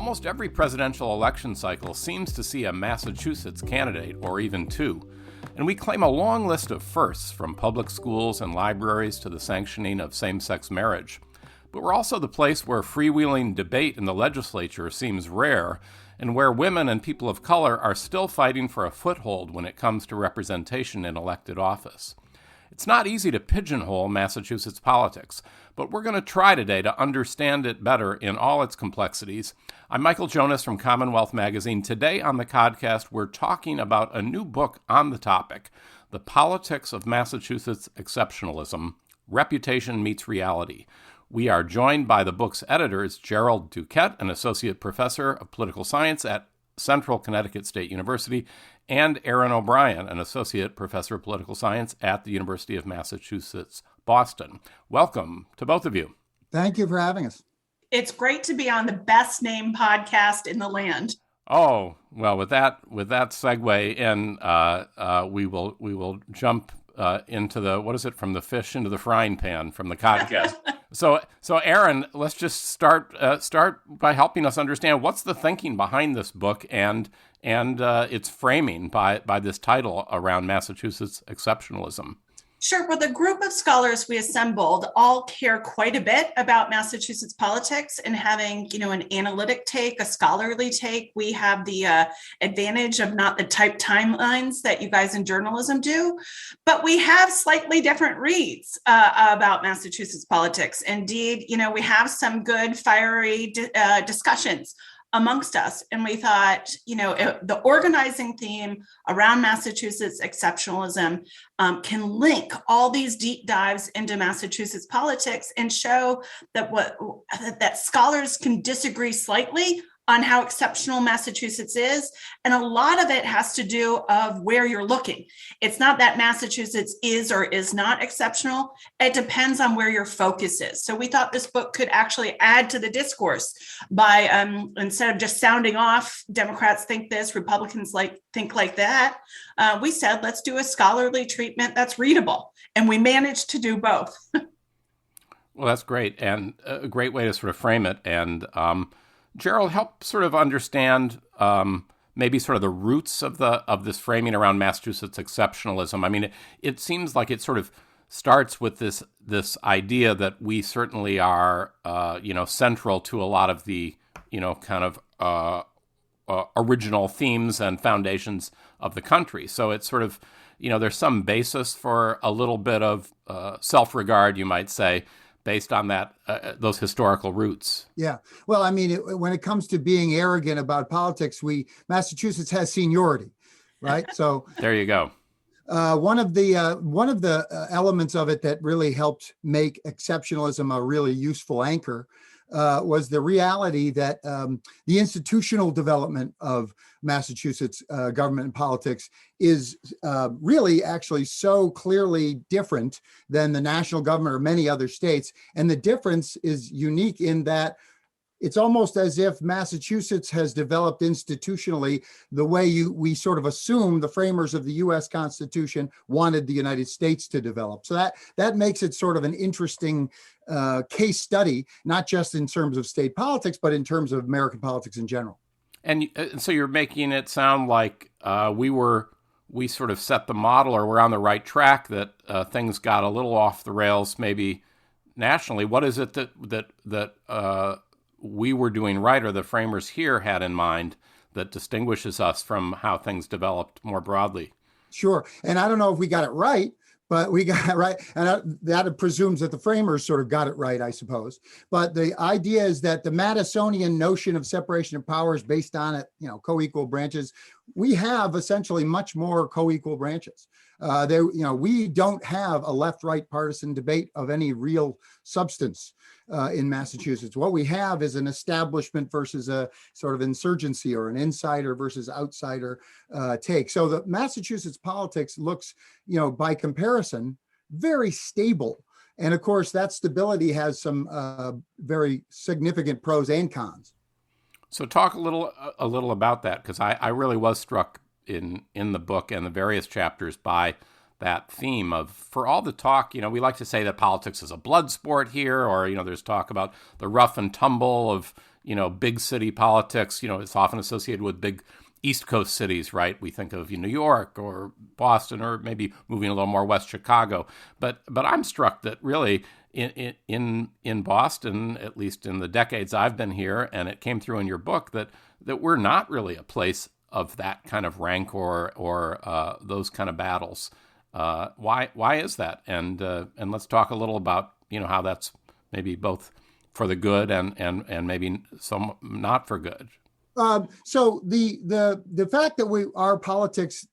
Almost every presidential election cycle seems to see a Massachusetts candidate, or even two, and we claim a long list of firsts, from public schools and libraries to the sanctioning of same-sex marriage. But we're also the place where freewheeling debate in the legislature seems rare, and where women and people of color are still fighting for a foothold when it comes to representation in elected office. It's not easy to pigeonhole Massachusetts politics, but we're going to try today to understand it better in all its complexities. I'm Michael Jonas from CommonWealth magazine. Today on the podcast, we're talking about a new book on the topic, The Politics of Massachusetts Exceptionalism, Reputation Meets Reality. We are joined by the book's editors, Gerald Duquette, an associate professor of political science at Central Connecticut State University, and Aaron O'Brien, an associate professor of political science at the University of Massachusetts, Boston. Welcome to both of you. Thank you for having us. It's great to be on the best named podcast in the land. Oh, well, with that segue in, we will jump into the, what is it, from the fish into the frying pan from the podcast. So Aaron, let's just start by helping us understand what's the thinking behind this book and its framing by this title around Massachusetts exceptionalism. Sure. Well, the group of scholars we assembled all care quite a bit about Massachusetts politics and having, an analytic take, a scholarly take. We have the advantage of not the type timelines that you guys in journalism do, but we have slightly different reads about Massachusetts politics. Indeed, we have some good fiery discussions amongst us. And we thought, the organizing theme around Massachusetts exceptionalism can link all these deep dives into Massachusetts politics and show that scholars can disagree slightly on how exceptional Massachusetts is. And a lot of it has to do of where you're looking. It's not that Massachusetts is or is not exceptional. It depends on where your focus is. So we thought this book could actually add to the discourse by, instead of just sounding off, Democrats think this, Republicans think like that, we said, let's do a scholarly treatment that's readable. And we managed to do both. Well, that's great. And a great way to sort of frame it. And Gerald, help sort of understand maybe sort of the roots of this framing around Massachusetts exceptionalism. I mean, it seems like it sort of starts with this idea that we certainly are, central to a lot of the, kind of original themes and foundations of the country. So it's sort of, there's some basis for a little bit of self-regard, you might say, based on that, those historical roots. Yeah. Well, I mean, when it comes to being arrogant about politics, Massachusetts has seniority, right? So there you go. One of the elements of it that really helped make exceptionalism a really useful anchor was the reality that the institutional development of Massachusetts government and politics is really actually so clearly different than the national government or many other states. And the difference is unique in that it's almost as if Massachusetts has developed institutionally the way we sort of assume the framers of the U.S. Constitution wanted the United States to develop. So that makes it sort of an interesting case study, not just in terms of state politics, but in terms of American politics in general. And so you're making it sound like we sort of set the model, or we're on the right track, that things got a little off the rails maybe nationally. What is it that we were doing right, or the framers here had in mind, that distinguishes us from how things developed more broadly? Sure. And I don't know if we got it right, but we got it right. And that presumes that the framers sort of got it right, I suppose. But the idea is that the Madisonian notion of separation of powers based on it, co-equal branches, we have essentially much more co-equal branches. We don't have a left-right partisan debate of any real substance in Massachusetts. What we have is an establishment versus a sort of insurgency, or an insider versus outsider take. So the Massachusetts politics looks, by comparison, very stable. And of course, that stability has some very significant pros and cons. So talk a little about that, because I really was struck in the book and the various chapters by that theme of, for all the talk, we like to say that politics is a blood sport here, or, there's talk about the rough and tumble of, big city politics. It's often associated with big East Coast cities, right? We think of New York or Boston, or maybe moving a little more west, Chicago. But I'm struck that really in Boston, at least in the decades I've been here, and it came through in your book, that we're not really a place of that kind of rancor or those kind of battles. Why is that? And let's talk a little about how that's maybe both for the good and maybe some not for good. So the fact that our politics,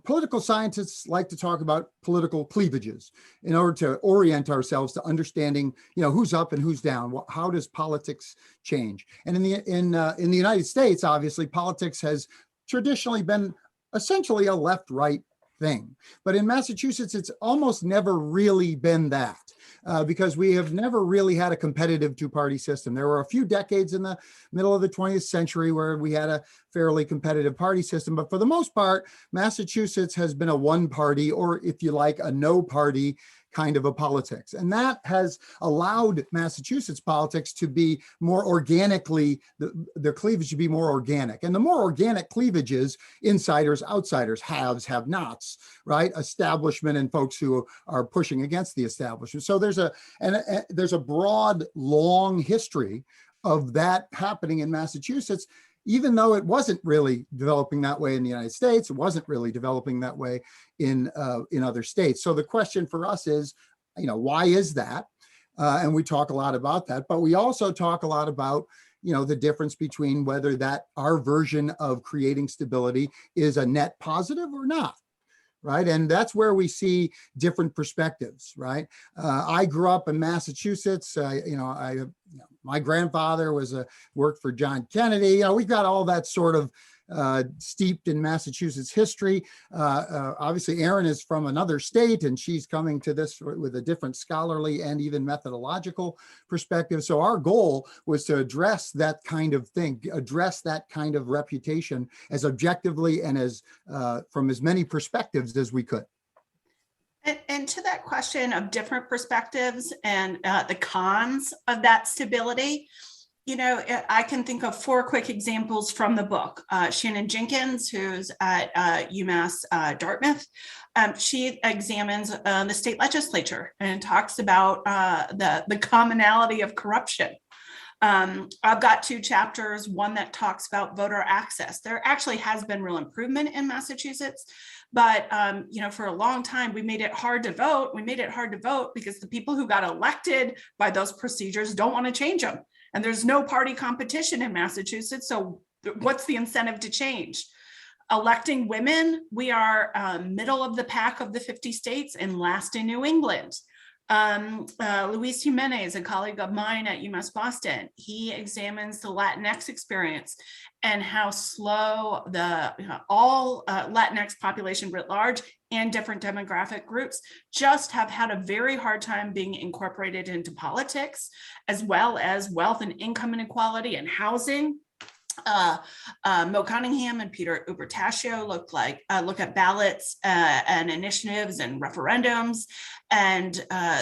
political scientists like to talk about political cleavages in order to orient ourselves to understanding, who's up and who's down. How does politics change? And in the United States, obviously, politics has traditionally been essentially a left-right thing. But in Massachusetts, it's almost never really been that. Because we have never really had a competitive two-party system. There were a few decades in the middle of the 20th century where we had a fairly competitive party system, but for the most part, Massachusetts has been a one-party, or if you like, a no-party kind of a politics. And that has allowed Massachusetts politics to be more organically, the cleavage to be more organic. And the more organic cleavage is insiders, outsiders, haves, have-nots, right? Establishment and folks who are pushing against the establishment. So there's a broad, long history of that happening in Massachusetts, even though it wasn't really developing that way in the United States. It wasn't really developing that way in other states. So the question for us is, why is that? And we talk a lot about that, but we also talk a lot about, the difference between whether that our version of creating stability is a net positive or not. Right. And that's where we see different perspectives. Right. I grew up in Massachusetts. My grandfather worked for John Kennedy. We've got all that sort of steeped in Massachusetts history. Obviously, Erin is from another state, and she's coming to this with a different scholarly and even methodological perspective. So our goal was to address that kind of thing, address that kind of reputation as objectively and as from as many perspectives as we could. And to that question of different perspectives and the cons of that stability, I can think of 4 quick examples from the book. Shannon Jenkins, who's at UMass Dartmouth, she examines the state legislature and talks about the commonality of corruption. I've got 2 chapters, one that talks about voter access. There actually has been real improvement in Massachusetts, but for a long time, we made it hard to vote. We made it hard to vote because the people who got elected by those procedures don't want to change them. And there's no party competition in Massachusetts. So what's the incentive to change? Electing women, we are middle of the pack of the 50 states and last in New England. Luis Jimenez, a colleague of mine at UMass Boston, he examines the Latinx experience and how slow all Latinx population writ large and different demographic groups just have had a very hard time being incorporated into politics, as well as wealth and income inequality and housing. Mo Cunningham and Peter Ubertascio look at ballots and initiatives and referendums and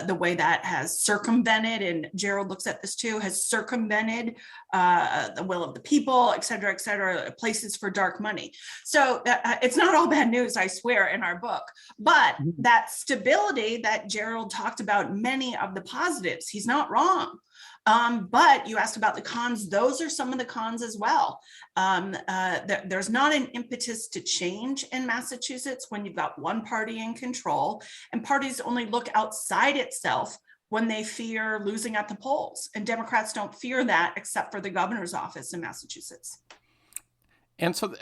the way that has circumvented, and Gerald looks at this too, has circumvented the will of the people, et cetera, places for dark money. So it's not all bad news, I swear, in our book, but that stability that Gerald talked about, many of the positives, he's not wrong. But you asked about the cons. Those are some of the cons as well. There's not an impetus to change in Massachusetts when you've got one party in control, and parties only look outside itself when they fear losing at the polls. And Democrats don't fear that except for the governor's office in Massachusetts. And so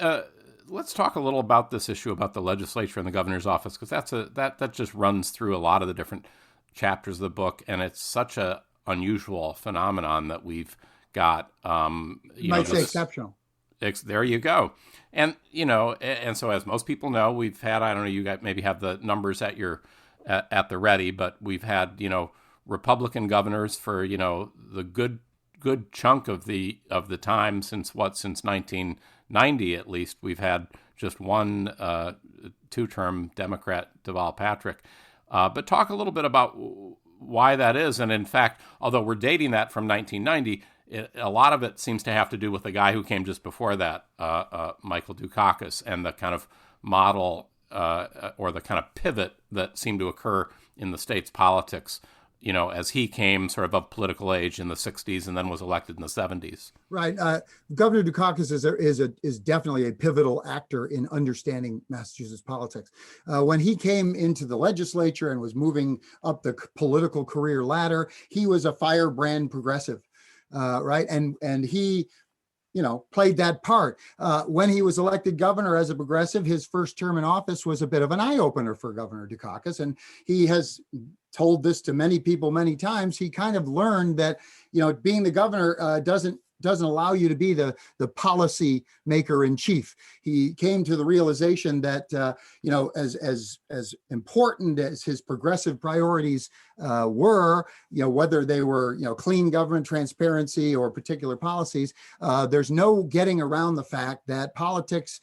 let's talk a little about this issue about the legislature and the governor's office, because that just runs through a lot of the different chapters of the book, and it's such a unusual phenomenon that we've got. You might say exceptional. There you go. And, and so as most people know, we've had, I don't know, you guys maybe have the numbers at at the ready, but we've had, Republican governors for, the good chunk of the time since 1990 at least. We've had just one 2-term Democrat, Deval Patrick. But talk a little bit about why that is. And in fact, although we're dating that from 1990, a lot of it seems to have to do with the guy who came just before that, Michael Dukakis, and the kind of model or the kind of pivot that seemed to occur in the state's politics, as he came sort of political age in the 60s and then was elected in the 70s. Right. Governor Dukakis is definitely a pivotal actor in understanding Massachusetts politics. When he came into the legislature and was moving up the political career ladder, he was a firebrand progressive, right? And he played that part. When he was elected governor as a progressive, his first term in office was a bit of an eye-opener for Governor Dukakis. And he has told this to many people many times. He kind of learned that, being the governor doesn't allow you to be the policy maker in chief. He came to the realization that, as important as his progressive priorities were, whether they were, clean government, transparency, or particular policies, there's no getting around the fact that politics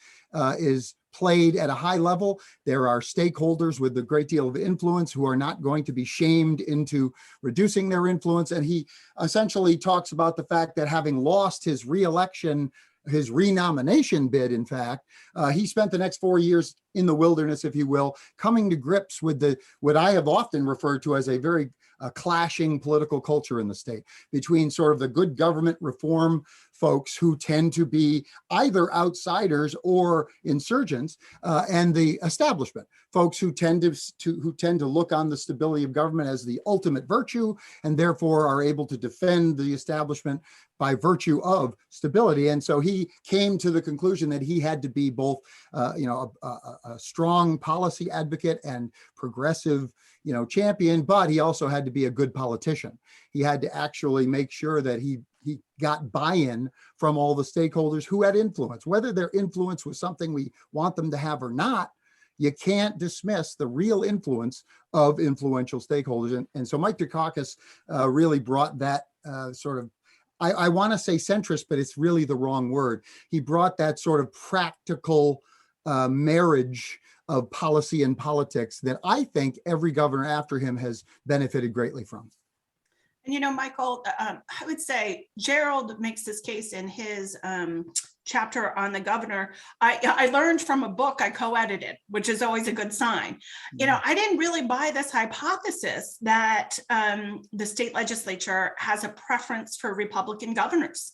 is played at a high level. There are stakeholders with a great deal of influence who are not going to be shamed into reducing their influence. And he essentially talks about the fact that having lost his reelection, his renomination bid, in fact, he spent the next 4 years in the wilderness, if you will, coming to grips with what I have often referred to as a very clashing political culture in the state between sort of the good government reform folks who tend to be either outsiders or insurgents, and the establishment folks who tend to look on the stability of government as the ultimate virtue, and therefore are able to defend the establishment by virtue of stability. And so he came to the conclusion that he had to be both, a strong policy advocate and progressive, champion, but he also had to be a good politician. He had to actually make sure that he got buy-in from all the stakeholders who had influence. Whether their influence was something we want them to have or not, you can't dismiss the real influence of influential stakeholders. And so Mike Dukakis really brought that sort of, I want to say centrist, but it's really the wrong word. He brought that sort of practical marriage of policy and politics that I think every governor after him has benefited greatly from. And, Michael, I would say Gerald makes this case in his chapter on the governor. I learned from a book I co-edited, which is always a good sign. I didn't really buy this hypothesis that the state legislature has a preference for Republican governors.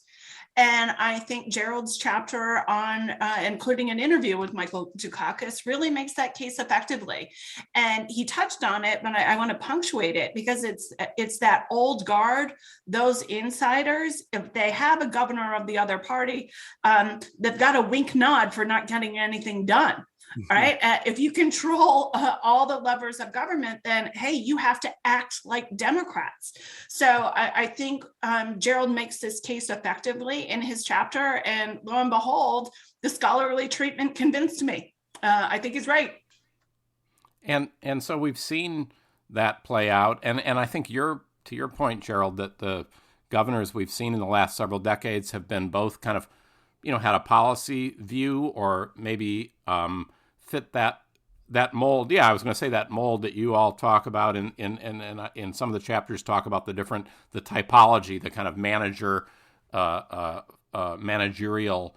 And I think Gerald's chapter on including an interview with Michael Dukakis really makes that case effectively. And he touched on it, but I want to punctuate it because it's that old guard, those insiders. If they have a governor of the other party, they've got a wink nod for not getting anything done. All right. If you control all the levers of government, then, hey, you have to act like Democrats. So I think Gerald makes this case effectively in his chapter. And lo and behold, the scholarly treatment convinced me. I think he's right. And so we've seen that play out. And I think to your point, Gerald, that the governors we've seen in the last several decades have been both kind of, had a policy view or maybe fit that mold. Yeah, I was going to say that mold that you all talk about in some of the chapters talk about the typology, the kind of managerial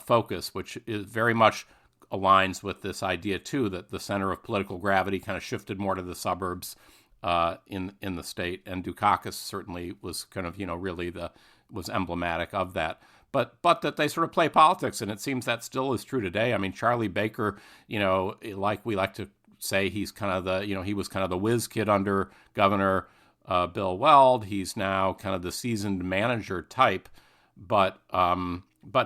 focus, which is very much aligns with this idea too that the center of political gravity kind of shifted more to the suburbs in the state, and Dukakis certainly was kind of really was emblematic of that. But that they sort of play politics, and it seems that still is true today. I mean, Charlie Baker, like we like to say, he's kind of he was kind of the whiz kid under Governor Bill Weld. He's now kind of the seasoned manager type, but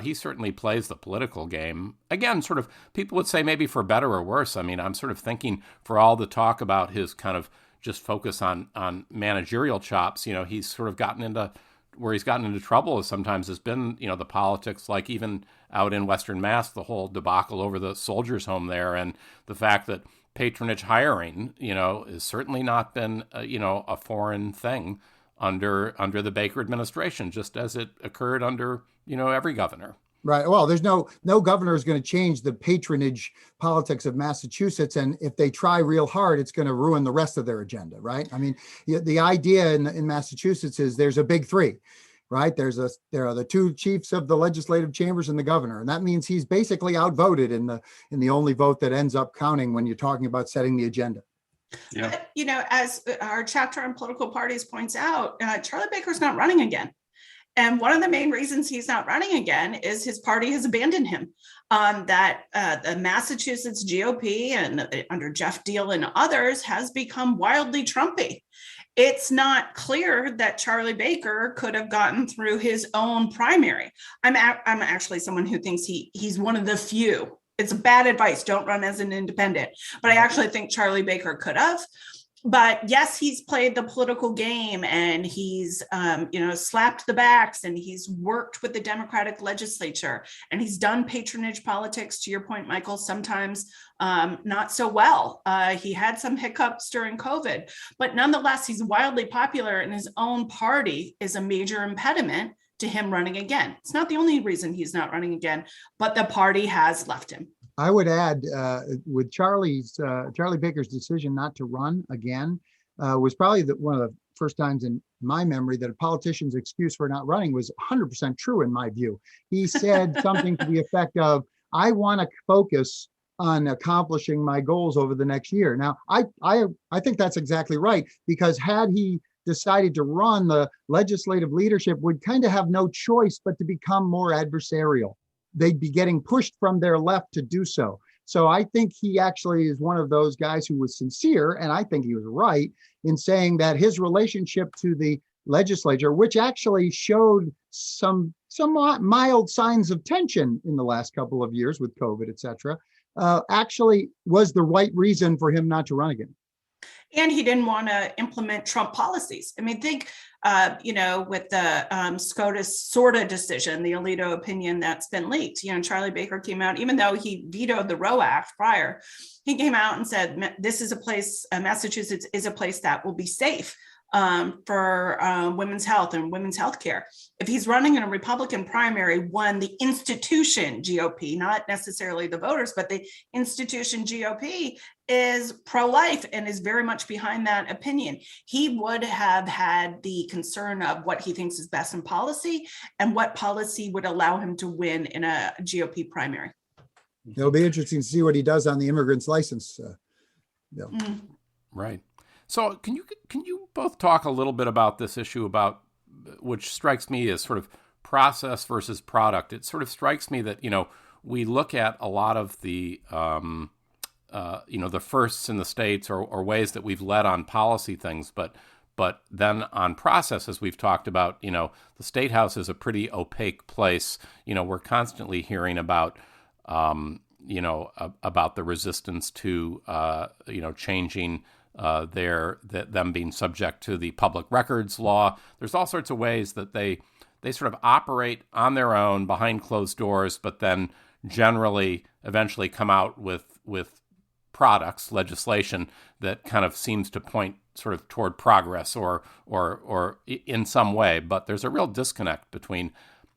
he certainly plays the political game. Again, sort of people would say maybe for better or worse. I mean, I'm sort of thinking for all the talk about his kind of just focus on managerial chops, he's sort of gotten into where he's gotten into trouble sometimes has been, the politics, like even out in Western Mass, the whole debacle over the soldiers' home there, and the fact that patronage hiring, has certainly not been, a foreign thing under the Baker administration, just as it occurred under, every governor. Right. Well, there's no governor is going to change the patronage politics of Massachusetts. And if they try real hard, it's going to ruin the rest of their agenda. Right. I mean, the idea in Massachusetts is there's a big three. right? There are the two chiefs of the legislative chambers and the governor, and that means he's basically outvoted in the only vote that ends up counting when you're talking about setting the agenda. Yeah. But, as our chapter on political parties points out, Charlie Baker's not running again. And one of the main reasons he's not running again is his party has abandoned him. That the Massachusetts GOP and under Jeff Deal and others has become wildly Trumpy. It's not clear that Charlie Baker could have gotten through his own primary. I'm actually someone who thinks he's one of the few. It's bad advice. Don't run as an independent. But I actually think Charlie Baker could have. But yes, he's played the political game and he's, slapped the backs and he's worked with the Democratic legislature and he's done patronage politics, to your point, Michael, sometimes not so well. He had some hiccups during COVID, but nonetheless, he's wildly popular and his own party is a major impediment to him running again. It's not the only reason he's not running again, but the party has left him. I would add, with Charlie Baker's decision not to run again, was probably one of the first times in my memory that a politician's excuse for not running was 100% true in my view. He said something to the effect of, "I want to focus on accomplishing my goals over the next year." Now, I think that's exactly right, because had he decided to run, the legislative leadership would kind of have no choice but to become more adversarial. They'd be getting pushed from their left to do so. So I think he actually is one of those guys who was sincere, and I think he was right in saying that his relationship to the legislature, which actually showed some mild signs of tension in the last couple of years with COVID, et cetera, actually was the right reason for him not to run again. And he didn't want to implement Trump policies. I mean, think, with the SCOTUS SORTA decision, the Alito opinion that's been leaked, Charlie Baker came out, even though he vetoed the Roe Act prior, he came out and said, this is a place, Massachusetts is a place that will be safe for women's health and women's health care. If he's running in a Republican primary, the institution GOP, not necessarily the voters, but the institution GOP is pro-life and is very much behind that opinion. He would have had the concern of what he thinks is best in policy and what policy would allow him to win in a GOP primary. It'll be interesting to see what he does on the immigrant's license bill. Right. So can you both talk a little bit about this issue about, which strikes me as sort of process versus product? It sort of strikes me that, we look at a lot of the, the firsts in the states or ways that we've led on policy things, but then on process, as we've talked about, the State House is a pretty opaque place. We're constantly hearing about, about the resistance to, changing them being subject to the public records law. There's all sorts of ways that they sort of operate on their own behind closed doors, but then generally eventually come out with products, legislation that kind of seems to point sort of toward progress or in some way. But there's a real disconnect between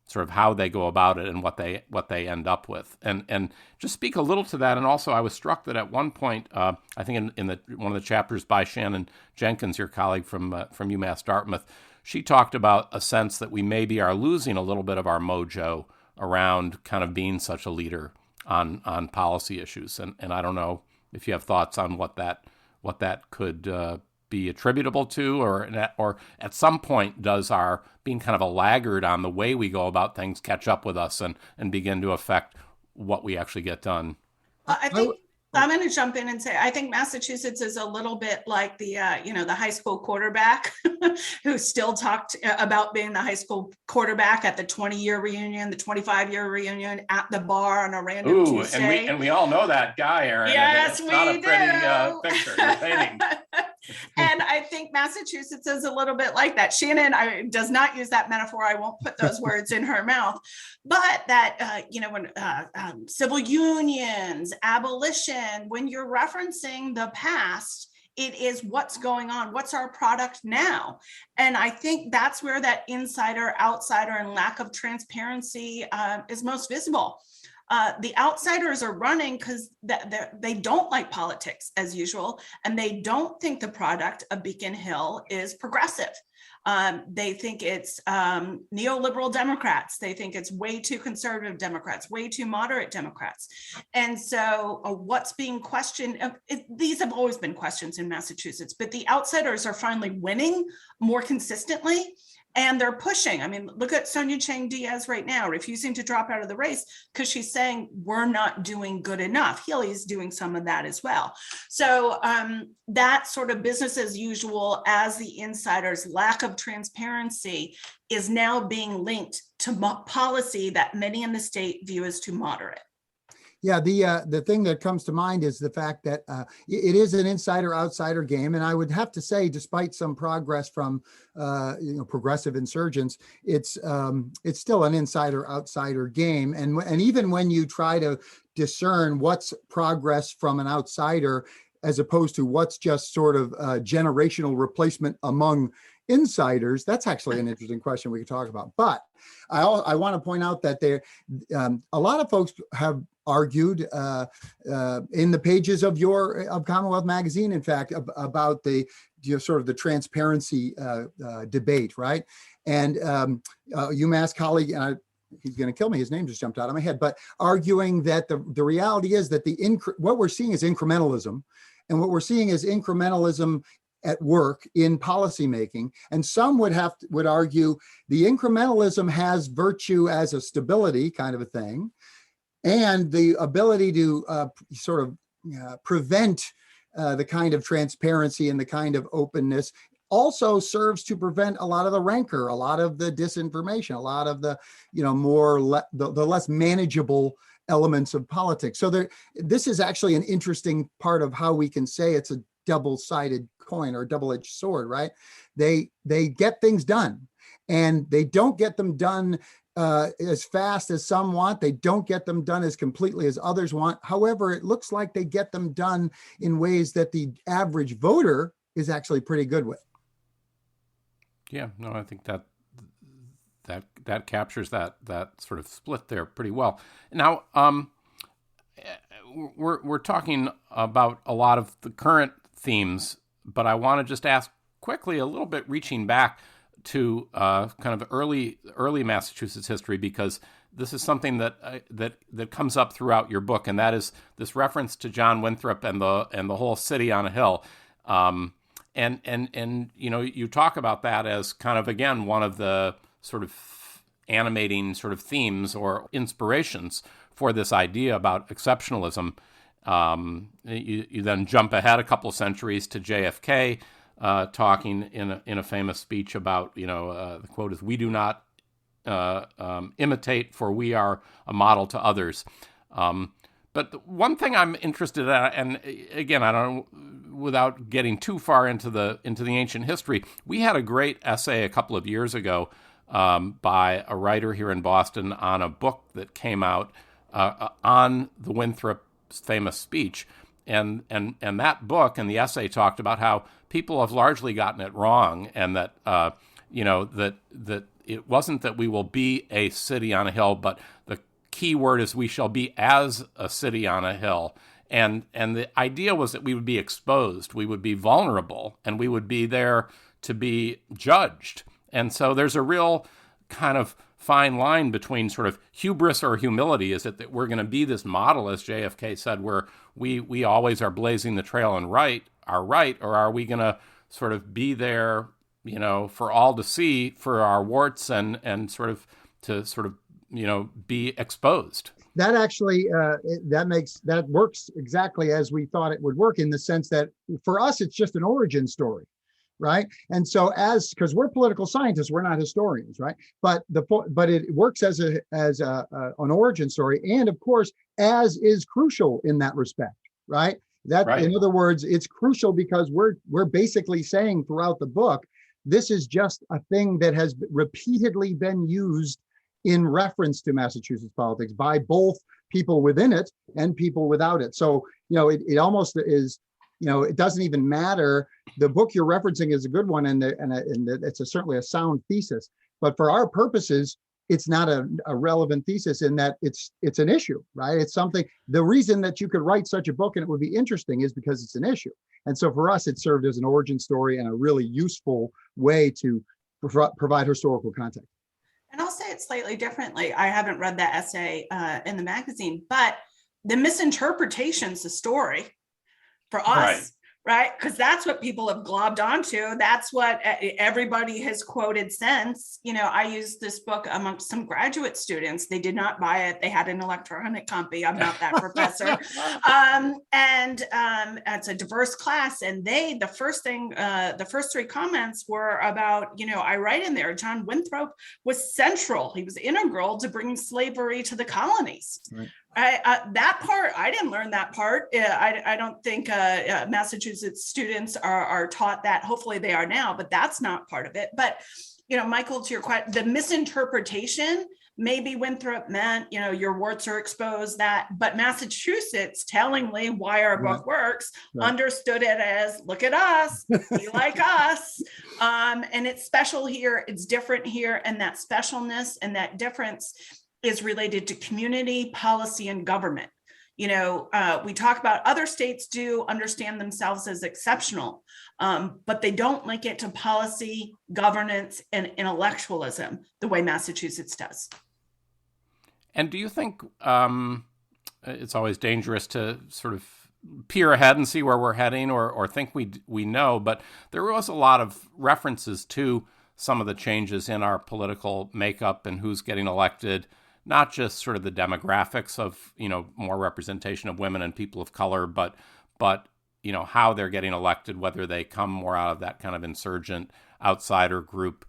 sort of how they go about it and what they end up with, and just speak a little to that. And also, I was struck that at one point, I think in one of the chapters by Shannon Jenkins, your colleague from UMass Dartmouth, she talked about a sense that we maybe are losing a little bit of our mojo around kind of being such a leader on policy issues, and I don't know if you have thoughts on what that could be attributable to, or at some point does our being kind of a laggard on the way we go about things catch up with us and begin to affect what we actually get done? I think I'm going to jump in and say, I think Massachusetts is a little bit like the high school quarterback who still talked about being the high school quarterback at the 20-year reunion, the 25-year reunion, at the bar on a random Tuesday. And we all know that guy, Erin. Yes, it's not a pretty picture you're painting. And I think Massachusetts is a little bit like that. Shannon does not use that metaphor. I won't put those words in her mouth. But that, when civil unions, abolition, when you're referencing the past, it is what's going on. What's our product now? And I think that's where that insider, outsider, and lack of transparency is most visible. The outsiders are running because they don't like politics as usual, and they don't think the product of Beacon Hill is progressive. They think it's neoliberal Democrats. They think it's way too conservative Democrats, way too moderate Democrats. And so what's being questioned, these have always been questions in Massachusetts, but the outsiders are finally winning more consistently. And they're pushing. I mean, look at Sonia Chang Diaz right now, refusing to drop out of the race because she's saying we're not doing good enough. Healy's doing some of that as well. So that sort of business as usual, as the insiders' lack of transparency is now being linked to policy that many in the state view as too moderate. Yeah, the thing that comes to mind is the fact that it is an insider-outsider game, and I would have to say, despite some progress from progressive insurgents, it's still an insider-outsider game, and even when you try to discern what's progress from an outsider as opposed to what's just sort of generational replacement among insiders, that's actually an interesting question we could talk about. But I want to point out that a lot of folks have argued in the pages of CommonWealth magazine, in fact, about the sort of the transparency debate, right? And UMass colleague, and he's going to kill me, his name just jumped out of my head, but arguing that the reality is that what we're seeing is incrementalism, and what we're seeing is incrementalism at work in policymaking. And some would argue the incrementalism has virtue as a stability kind of a thing, and the ability to sort of prevent the kind of transparency and the kind of openness also serves to prevent a lot of the rancor, a lot of the disinformation, a lot of the the less manageable elements of politics. So this is actually an interesting part of how we can say it's a double-sided coin or double-edged sword, right? They get things done, and they don't get them done as fast as some want. They don't get them done as completely as others want. However, it looks like they get them done in ways that the average voter is actually pretty good with. Yeah, no, I think that captures that sort of split there pretty well. Now, we're talking about a lot of the current themes, but I want to just ask quickly, a little bit reaching back to kind of early Massachusetts history, because this is something that comes up throughout your book, and that is this reference to John Winthrop and the whole city on a hill. And you talk about that as kind of, again, one of the sort of animating sort of themes or inspirations for this idea about exceptionalism. You then jump ahead a couple of centuries to JFK, talking in a famous speech about, the quote is, "We do not imitate, for we are a model to others." But one thing I'm interested in, and again, I don't, without getting too far into the ancient history, we had a great essay a couple of years ago by a writer here in Boston on a book that came out on the Winthrop's famous speech, and that book and the essay talked about how people have largely gotten it wrong, and that that it wasn't that we will be a city on a hill, but the key word is we shall be as a city on a hill. And the idea was that we would be exposed, we would be vulnerable, and we would be there to be judged. And so there's a real kind of fine line between sort of hubris or humility. Is it that we're going to be this model, as JFK said, where we always are blazing the trail and are right, or are we going to sort of be there, for all to see, for our warts and sort of be exposed? That actually, that works exactly as we thought it would work, in the sense that for us, it's just an origin story, right? And so because we're political scientists, we're not historians, right? But it works as an origin story. And of course, as is crucial in that respect, right? Right. In other words, it's crucial because we're basically saying throughout the book, this is just a thing that has repeatedly been used in reference to Massachusetts politics by both people within it and people without it. So, it almost is, it doesn't even matter. The book you're referencing is a good one, and it's certainly a sound thesis. But for our purposes, it's not a relevant thesis in that it's an issue, right? It's something, the reason that you could write such a book and it would be interesting is because it's an issue. And so for us, it served as an origin story and a really useful way to provide historical context. And I'll say it slightly differently. I haven't read that essay in the magazine, but the misinterpretation's the story for us, right? Because that's what people have globbed onto. That's what everybody has quoted since. I used this book amongst some graduate students. They did not buy it. They had an electronic copy. I'm not that professor. And it's a diverse class. And the first 3 comments were about, I write in there, John Winthrop was central. He was integral to bringing slavery to the colonies. Right. That part, I didn't learn that part. I don't think Massachusetts students are taught that. Hopefully they are now, but that's not part of it. But, Michael, to your question, the misinterpretation, maybe Winthrop meant, your warts are exposed, but Massachusetts, tellingly why our book works, understood it as, look at us, be like us. And it's special here, it's different here. And that specialness and that difference is related to community, policy, and government. We talk about other states do understand themselves as exceptional, but they don't link it to policy, governance, and intellectualism the way Massachusetts does. And do you think it's always dangerous to sort of peer ahead and see where we're heading or think we know, but there was a lot of references to some of the changes in our political makeup and who's getting elected, not just sort of the demographics of, more representation of women and people of color, but how they're getting elected, whether they come more out of that kind of insurgent outsider group.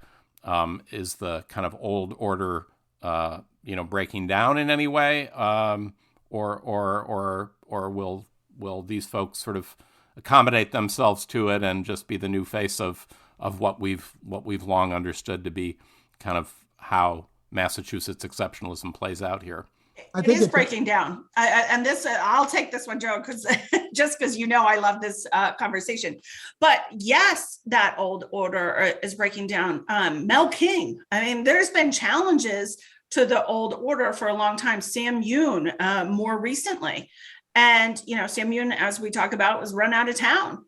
Is the kind of old order, breaking down in any way? Or will these folks sort of accommodate themselves to it and just be the new face of what we've long understood to be kind of how Massachusetts exceptionalism plays out here? It is breaking down. I'll take this one, Joe, because I love this conversation. But yes, that old order is breaking down. Mel King. There's been challenges to the old order for a long time. Sam Yoon, more recently. And, Sam Yoon, as we talk about, was run out of town.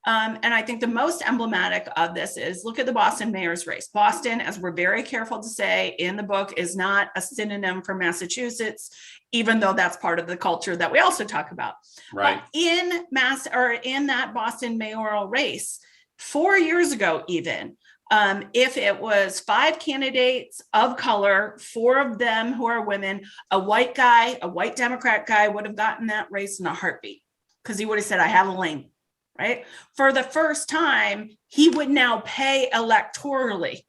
And I think the most emblematic of this is look at the Boston mayor's race. Boston, as we're very careful to say in the book, is not a synonym for Massachusetts, even though that's part of the culture that we also talk about. Right. In that Boston mayoral race, 4 years ago, even, if it was 5 candidates of color, 4 of them who are women, a white Democrat guy would have gotten that race in a heartbeat because he would have said, I have a lane. Right. For the first time, he would now pay electorally.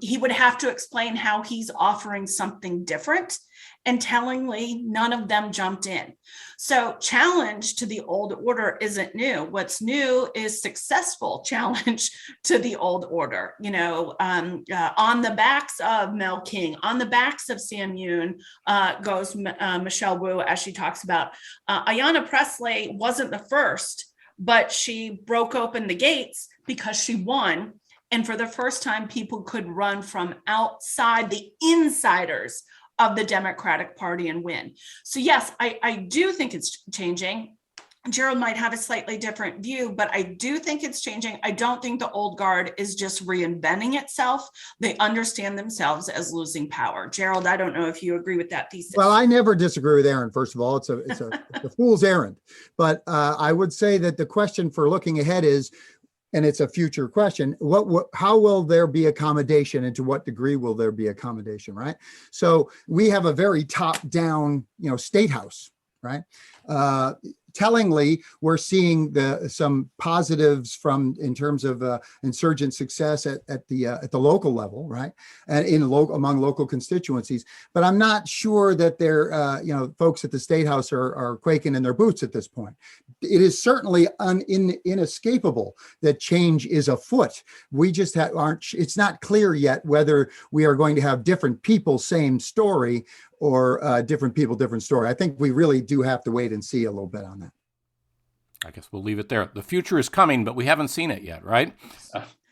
He would have to explain how he's offering something different. And tellingly, none of them jumped in. So challenge to the old order isn't new. What's new is successful challenge to the old order. On the backs of Mel King, on the backs of Sam Yoon goes Michelle Wu, as she talks about. Ayanna Pressley wasn't the first, but she broke open the gates because she won. And for the first time, people could run from outside the insiders of the Democratic Party and win. So yes, I do think it's changing. Gerald might have a slightly different view, but I do think it's changing. I don't think the old guard is just reinventing itself. They understand themselves as losing power. Gerald, I don't know if you agree with that thesis. Well, I never disagree with Aaron. First of all, it's a fool's errand. But I would say that the question for looking ahead is, and it's a future question, how will there be accommodation and to what degree will there be accommodation, right? So we have a very top-down, state house, right? Tellingly, we're seeing some positives in terms of insurgent success at the local level, right, and among local constituencies. But I'm not sure that folks at the State House are quaking in their boots at this point. It is certainly inescapable that change is afoot. We just aren't. It's not clear yet whether we are going to have different people, same story, or different people, different story. I think we really do have to wait and see a little bit on that. I guess we'll leave it there. The future is coming, but we haven't seen it yet, right?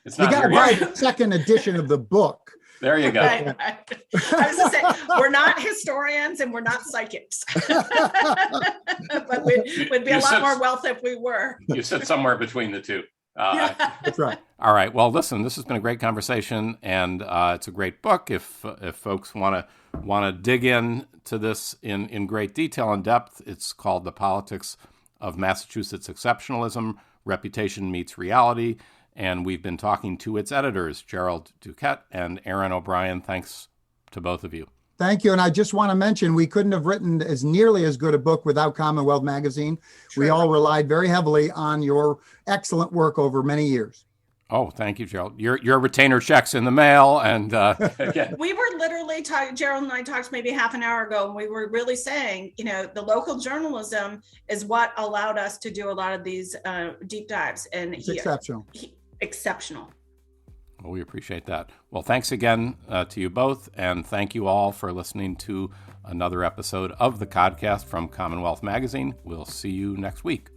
It's not. You got to buy the second edition of the book There you go. Right. I was going to say, we're not historians and we're not psychics. But we'd be a lot more wealth if we were. You sit somewhere between the two. That's right. All right. Well, listen, this has been a great conversation, and it's a great book. If folks want to dig into this in great detail and depth, it's called The Politics of Massachusetts Exceptionalism: Reputation Meets Reality. And we've been talking to its editors, Gerald Duquette and Aaron O'Brien. Thanks to both of you. Thank you. And I just want to mention, we couldn't have written as nearly as good a book without CommonWealth Magazine. True. We all relied very heavily on your excellent work over many years. Oh, thank you, Gerald. Your retainer check's in the mail. And we were literally talking, Gerald and I talked maybe half an hour ago, and we were really saying, the local journalism is what allowed us to do a lot of these deep dives. And It's exceptional. Exceptional. Well, we appreciate that. Well, thanks again to you both, and thank you all for listening to another episode of the podcast from CommonWealth Magazine. We'll see you next week.